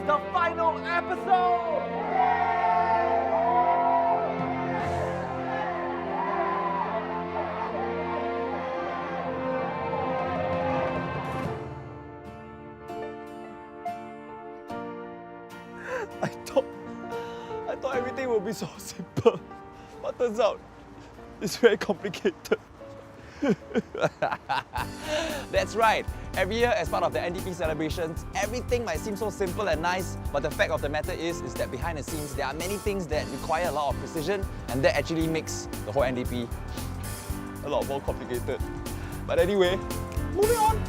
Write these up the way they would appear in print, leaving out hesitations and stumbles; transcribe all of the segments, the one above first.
the final episode! I thought everything would be so simple, but turns out it's very complicated. That's right. Every year, as part of the NDP celebrations, everything might seem so simple and nice, but the fact of the matter is that behind the scenes, there are many things that require a lot of precision, and that actually makes the whole NDP a lot more complicated. But anyway, moving on.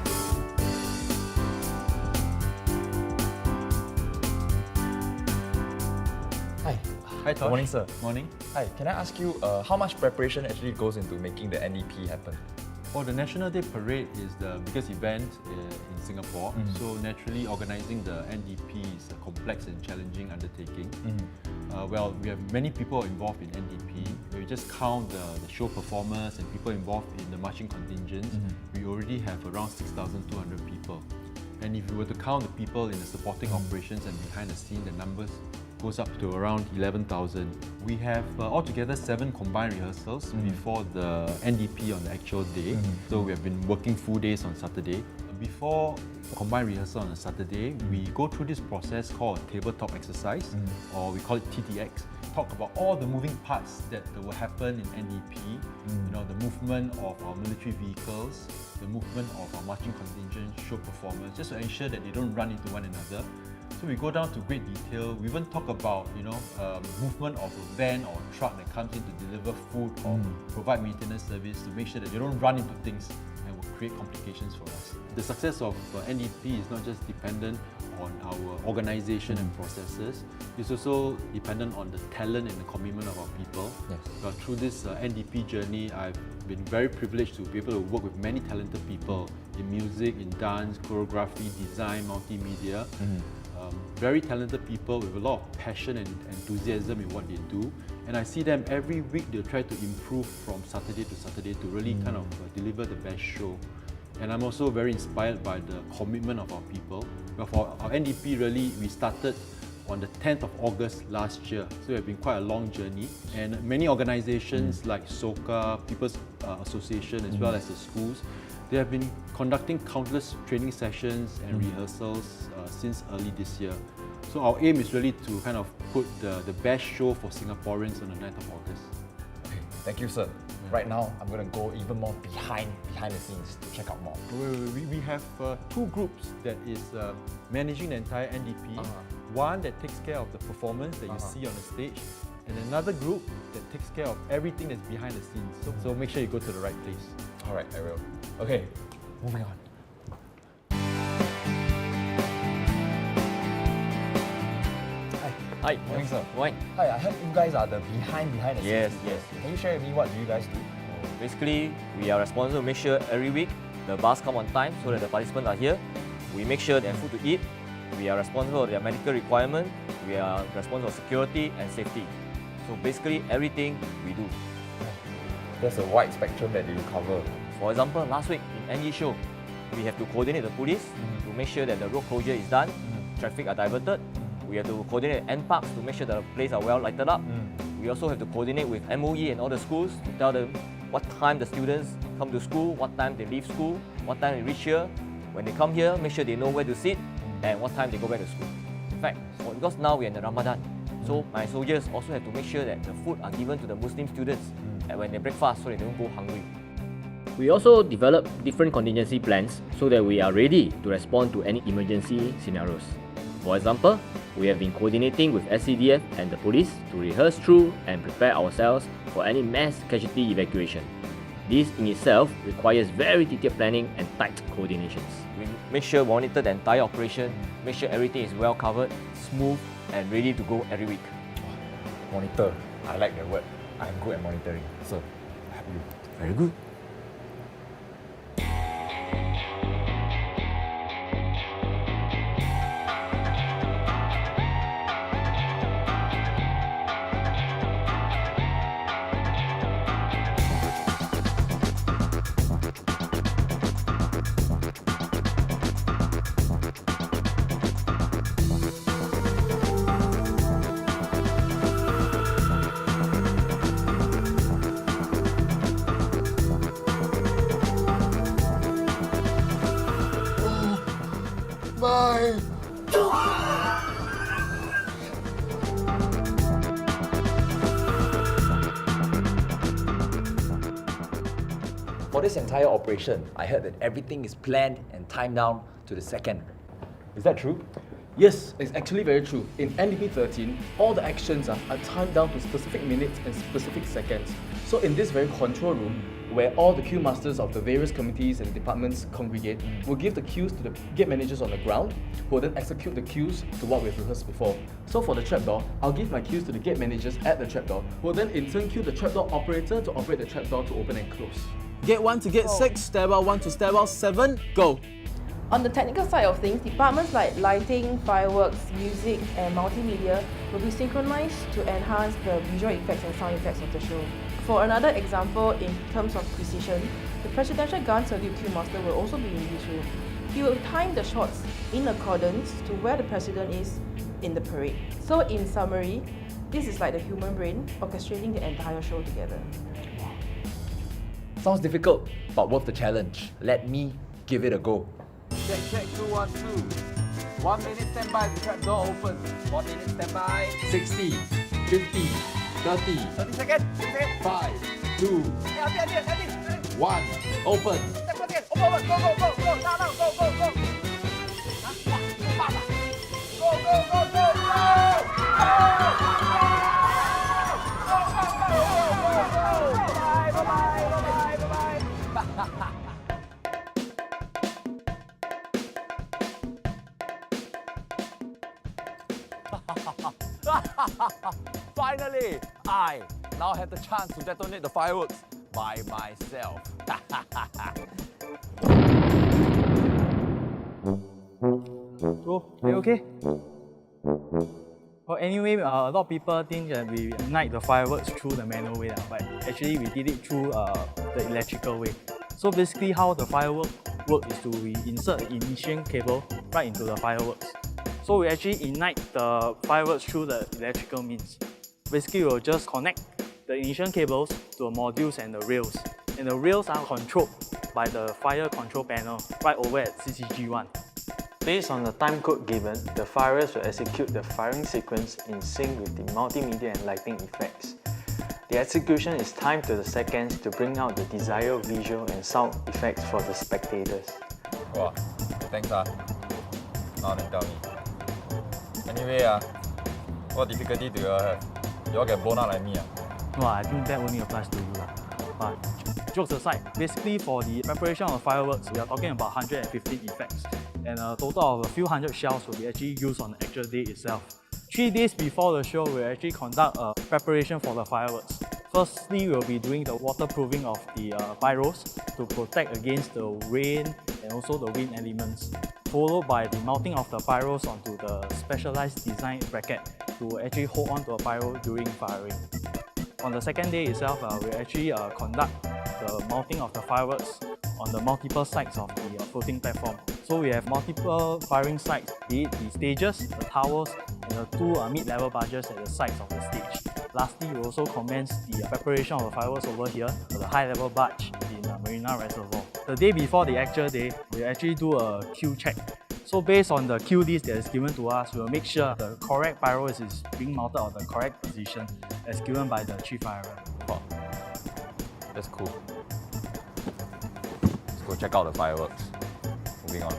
Hi, Tosh. Good morning, sir. Morning. Hi, can I ask you how much preparation actually goes into making the NDP happen? Oh, the National Day Parade is the biggest event in Singapore. So naturally, organising the NDP is a complex and challenging undertaking. Well, we have many people involved in NDP. We just count the show performers and people involved in the marching contingents. We already have around 6,200 people. And if you were to count the people in the supporting operations and behind the scene, the numbers goes up to around 11,000. We have altogether 7 combined rehearsals before the NDP on the actual day. So we have been working full days on Saturday. Before combined rehearsal on a Saturday, we go through this process called a tabletop exercise, or we call it TTX. Talk about all the moving parts that will happen in NDP. You know, the movement of our military vehicles, the movement of our marching contingent, show performers, just to ensure that they don't run into one another. So we go down to great detail. We even talk about, movement of a van or a truck that comes in to deliver food or provide maintenance service to make sure that they don't run into things and will create complications for us. The success of NDP is not just dependent on our organisation and processes. It's also dependent on the talent and the commitment of our people. Yes. But through this NDP journey, I've been very privileged to be able to work with many talented people in music, in dance, choreography, design, multimedia. Very talented people with a lot of passion and enthusiasm in what they do. And I see them every week, they try to improve from Saturday to Saturday to really kind of deliver the best show. And I'm also very inspired by the commitment of our people. But for our NDP, really, we started on the 10th of August last year. So it's been quite a long journey. And many organizations like SOCA, People's Association, as well as the schools, they have been conducting countless training sessions and rehearsals since early this year. So our aim is really to kind of put the best show for Singaporeans on the 9th of August. Okay, thank you, sir. Right now, I'm going to go even more behind the scenes to check out more. We have 2 groups that is managing the entire NDP. One that takes care of the performance that you see on the stage, and another group that takes care of everything that's behind the scenes. So make sure you go to the right place. All right, I will. Okay, moving on. Hi. Morning, sir. Morning. Hi, I heard you guys are the behind the scenes. Yes. Can you share with me what do you guys do? Basically, we are responsible to make sure every week the bus come on time so that the participants are here. We make sure they have food to eat. We are responsible for their medical requirement. We are responsible for security and safety. So basically, everything we do. There's a wide spectrum that you cover. For example, last week in NG show, we have to coordinate the police to make sure that the road closure is done, traffic are diverted. We have to coordinate NDpeeps to make sure the place are well lighted up. We also have to coordinate with MOE and all the schools to tell them what time the students come to school, what time they leave school, what time they reach here. When they come here, make sure they know where to sit and what time they go back to school. In fact, because now we're in the Ramadan, so my soldiers also have to make sure that the food are given to the Muslim students when they breakfast so they don't go hungry. We also develop different contingency plans so that we are ready to respond to any emergency scenarios. For example, we have been coordinating with SCDF and the police to rehearse through and prepare ourselves for any mass casualty evacuation. This in itself requires very detailed planning and tight coordinations. We make sure we monitor the entire operation, make sure everything is well covered, smooth and ready to go every week. Monitor. I like that word. I'm good at monitoring. Sir, I have you. Very good. Bye. For this entire operation, I heard that everything is planned and timed down to the second. Is that true? Yes, it's actually very true. In NDP13, all the actions are timed down to specific minutes and specific seconds. So in this very control room, where all the queue masters of the various committees and departments congregate, we'll give the queues to the gate managers on the ground, who will then execute the queues to what we've rehearsed before. So for the trapdoor, I'll give my queues to the gate managers at the trapdoor, who will then in turn cue the trapdoor operator to operate the trapdoor to open and close. Gate 1 to gate 6, stairwell 1 to stairwell 7, go! On the technical side of things, departments like lighting, fireworks, music, and multimedia will be synchronized to enhance the visual effects and sound effects of the show. For another example, in terms of precision, the Presidential Gun Salute Queue Master will also be in this room. He will time the shots in accordance to where the President is in the parade. So in summary, this is like the human brain orchestrating the entire show together. Sounds difficult, but worth the challenge. Let me give it a go. Check 2, 1, 2. 1 minute standby, the trap door open. 1 minute standby. 60, 50, 30, 30 seconds. 30 seconds. 5, 2, 1, open. Step 1 again. Open. Go. Now. Go. Bye. Finally, I now have the chance to detonate the fireworks by myself. So, are you okay? Well, anyway, a lot of people think that we ignite the fireworks through the manual way, but actually we did it through the electrical way. So basically how the firework works is we insert the ignition cable right into the fireworks. So we actually ignite the fireworks through the electrical means. Basically, we'll just connect the ignition cables to the modules and the rails. And the rails are controlled by the fire control panel right over at CCG1. Based on the time code given, the fireworks will execute the firing sequence in sync with the multimedia and lighting effects. The execution is timed to the seconds to bring out the desired visual and sound effects for the spectators. Wow, thanks Now then tell me. Anyway what difficulty do you all have? You all get blown out like me No, I think that only applies to you. But jokes aside, basically for the preparation of fireworks, we are talking about 115 effects. And a total of a few hundred shells will be actually used on the actual day itself. 3 days before the show, we'll actually conduct a preparation for the fireworks. Firstly, we'll be doing the waterproofing of the pyros to protect against the rain and also the wind elements, followed by the mounting of the pyros onto the specialized design bracket to actually hold on to a pyro during firing. On the second day itself, we'll actually conduct the mounting of the fireworks on the multiple sides of the floating platform. So we have multiple firing sites, be it the stages, the towers, and the 2 mid-level barges at the sides of the stage. Lastly, we also commence the preparation of the fireworks over here for the high-level barge in Marina Reservoir. The day before the actual day, we actually do a queue check. So based on the queue list that is given to us, we will make sure the correct pyro is being mounted on the correct position as given by the chief firer. Wow, that's cool. Let's go check out the fireworks. Moving on.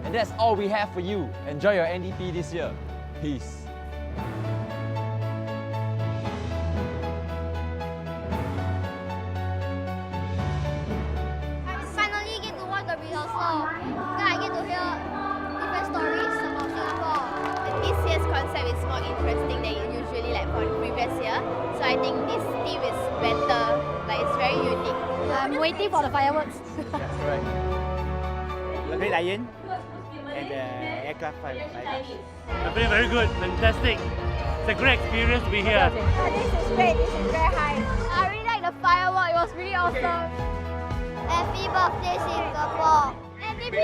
And that's all we have for you. Enjoy your NDP this year. Peace. I finally get to watch the rehearsal. Then I get to hear different stories about Singapore. And this year's concept is more interesting than usually like for the previous year. So I think this theme is better. Like it's very unique. I'm waiting for the fireworks. That's right. Red Lion and the aircraft fighter. Very good, fantastic. It's a great experience to be here. This is great, this is very high. I really like the firework, it was really awesome. Happy birthday Singapore. NDP